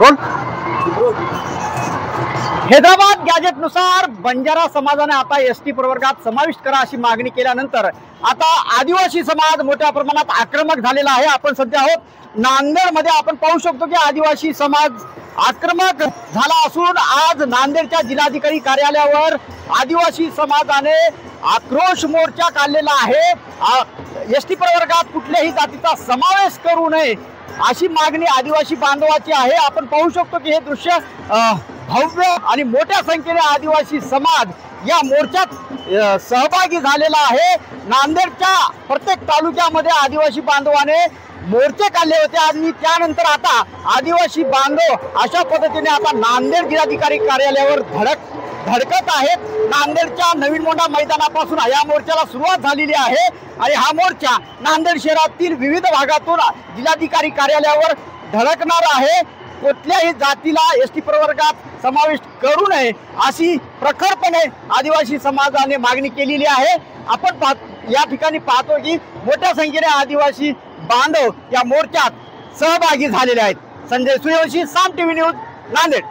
Role. Hyderabad गॅजेटनुसार Banjara समाजाने आता ST प्रवर्गात समाविष्ट करा अशी मागणी केल्यानंतर आता आदिवासी समाज मोठ्या प्रमाणात आक्रमक झालेला आहे. आपण सध्या आहोत नांदेडमध्ये. आपण पाहू शकतो की आदिवासी समाज आक्रमक झाला असून आज नांदेडच्या जिल्हाधिकारी कार्यालयावर आदिवासी समाजाने आक्रोश मोर्चा काढलेला आहे. एसटी प्रवर्गात कुठल्याही जातीचा समावेश करू नये अशी मागणी आदिवासी बांधवाची आहे. आपण पाहू शकतो की हे दृश्य भव्य आणि मोठ्या संख्येने आदिवासी समाज या मोर्चात सहभागी झालेला आहे. नांदेडच्या प्रत्येक तालुक्यामध्ये आदिवासी बांधवाने मोर्चे काढले होते आणि त्यानंतर आता आदिवासी बांधव अशा पद्धतीने आता नांदेड जिल्हाधिकारी कार्यालयावर धडकत आहेत. नांदेडच्या नवीन मोंढा मैदानापासून या मोर्चाला सुरुवात झालेली आहे आणि हा मोर्चा नांदेड शहरातील विविध भागातून जिल्हाधिकारी कार्यालयावर धडकणार आहे. कुठल्याही जातीला एसटी प्रवर्गात समाविष्ट करू नये अशी प्रखरपणे आदिवासी समाजाने मागणी केलेली आहे. आपण या ठिकाणी पाहतो की मोठ्या संख्येने आदिवासी बांधव या मोर्चात सहभागी झालेले आहेत. संजय सूर्यवंशी, साम टीव्ही न्यूज, नांदेड.